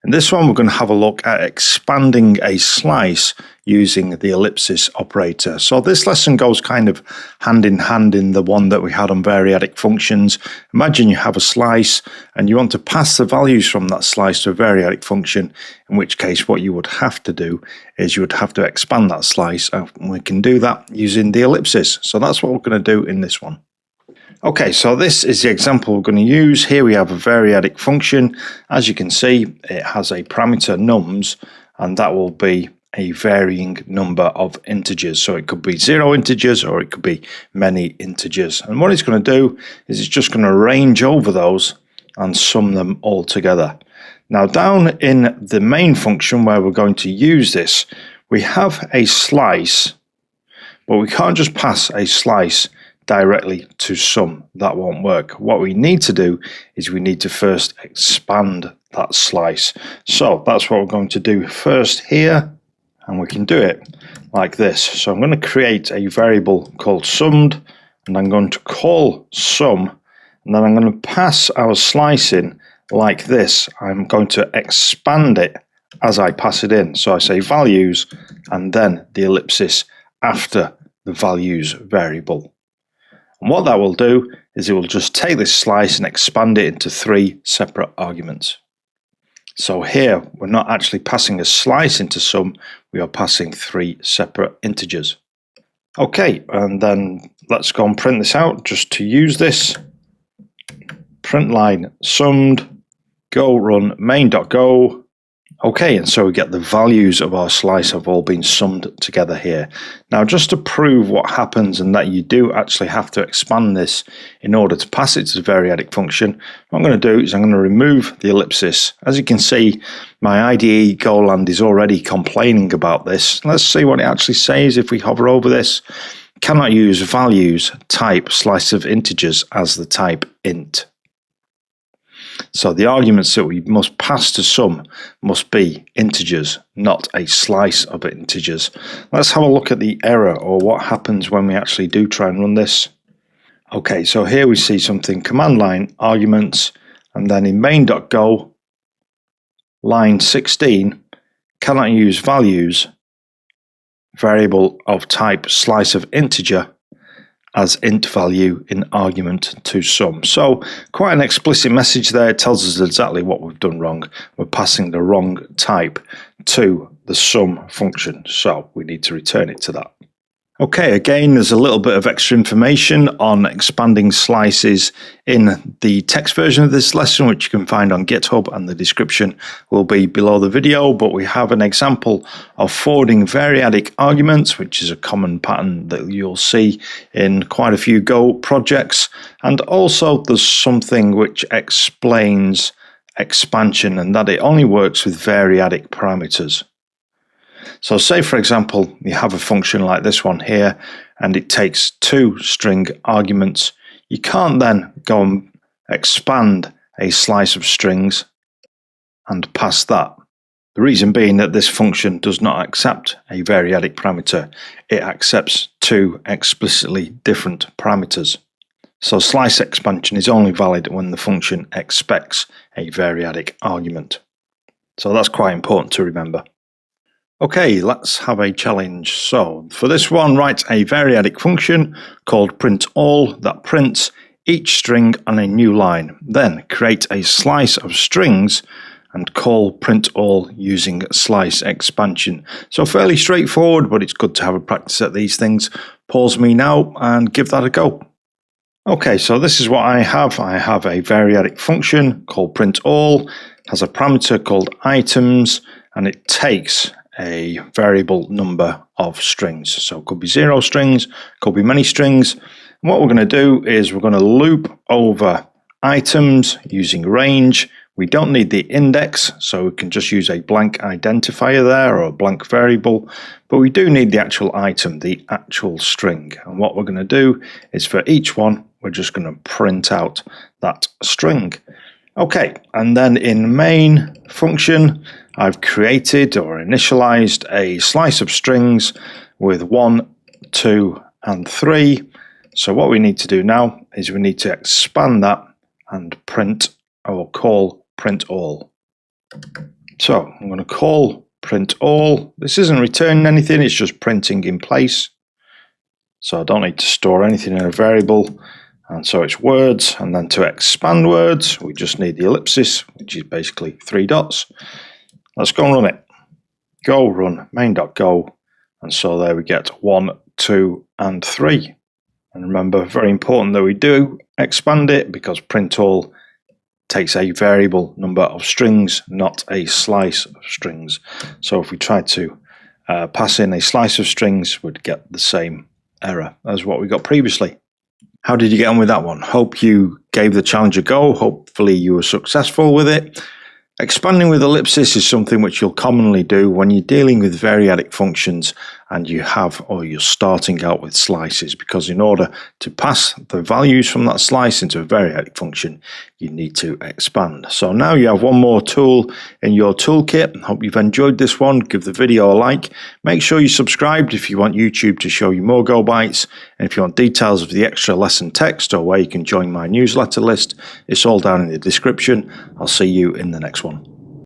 In this one, we're going to have a look at expanding a slice using the ellipsis operator. So this lesson goes kind of hand in hand in the one that we had on variadic functions. Imagine you have a slice and you want to pass the values from that slice to a variadic function, in which case what you would have to do is you would have to expand that slice, and we can do that using the ellipsis. So that's what we're going to do in this one. Okay, so this is the example we're going to use. Here we have a variadic function. As you can see, it has a parameter nums, and that will be a varying number of integers. So it could be 0 integers or it could be many integers. And what it's going to do is it's just going to range over those and sum them all together. Now down in the main function where we're going to use this, we have a slice, but we can't just pass a slice directly to sum. That won't work. What we need to do is we need to first expand that slice. So that's what we're going to do first here, and we can do it like this. So I'm going to create a variable called summed, and I'm going to call sum, and then I'm going to pass our slice in like this. I'm going to expand it as I pass it in. So I say values and then the ellipsis after the values variable. And what that will do is it will just take this slice and expand it into 3 separate arguments. So here we're not actually passing a slice into sum, we are passing 3 separate integers. Okay, and then let's go and print this out just to use this. Print line summed, go run main.go. Okay, and so we get the values of our slice have all been summed together here. Now, just to prove what happens and that you do actually have to expand this in order to pass it to the variadic function, what I'm going to do is I'm going to remove the ellipsis. As you can see, my IDE Golang is already complaining about this. Let's see what it actually says if we hover over this. Cannot use values type slice of integers as the type int. So the arguments that we must pass to sum must be integers, not a slice of integers. Let's have a look at the error, or what happens when we actually do try and run this. Okay, so here we see something command line arguments, and then in main.go, line 16, cannot use values, variable of type slice of integer, as int value in argument to sum. So quite an explicit message there. It tells us exactly what we've done wrong. We're passing the wrong type to the sum function, so we need to return it to that. Okay, again, there's a little bit of extra information on expanding slices in the text version of this lesson, which you can find on GitHub, and the description will be below the video. But we have an example of forwarding variadic arguments, which is a common pattern that you'll see in quite a few Go projects. And also there's something which explains expansion, and that it only works with variadic parameters. So say, for example, you have a function like this one here, and it takes 2 string arguments. You can't then go and expand a slice of strings and pass that. The reason being that this function does not accept a variadic parameter. It accepts 2 explicitly different parameters. So slice expansion is only valid when the function expects a variadic argument. So that's quite important to remember. Okay, let's have a challenge. So for this one, write a variadic function called printAll that prints each string on a new line. Then create a slice of strings and call printAll using slice expansion. So fairly straightforward, but it's good to have a practice at these things. Pause me now and give that a go. Okay, so this is what I have. I have a variadic function called printAll, has a parameter called items, and it takes a variable number of strings. So it could be 0 strings, could be many strings. And what we're going to do is we're going to loop over items using range. We don't need the index, so we can just use a blank identifier there, or a blank variable, but we do need the actual item, the actual string. And what we're going to do is for each one, we're just going to print out that string. Okay, and then in main function, I've created or initialized a slice of strings with 1, 2, and 3. So what we need to do now is we need to expand that and print or call printAll. So I'm going to call print all. This isn't returning anything, it's just printing in place. So I don't need to store anything in a variable. And so it's words, and then to expand words, we just need the ellipsis, which is basically 3 dots. Let's go and run it. Go run main.go, and so there we get 1, 2, and 3. And remember, very important that we do expand it, because print all takes a variable number of strings, not a slice of strings. So if we tried to pass in a slice of strings, we'd get the same error as what we got previously. How did you get on with that one? Hope you gave the challenge a go. Hopefully you were successful with it. Expanding with ellipsis is something which you'll commonly do when you're dealing with variadic functions and you're starting out with slices, because in order to pass the values from that slice into a variadic function, you need to expand. So now you have one more tool in your toolkit. Hope you've enjoyed this one. Give the video a like. Make sure you're subscribed if you want YouTube to show you more Go Bytes. And if you want details of the extra lesson text or where you can join my newsletter list, it's all down in the description. I'll see you in the next one.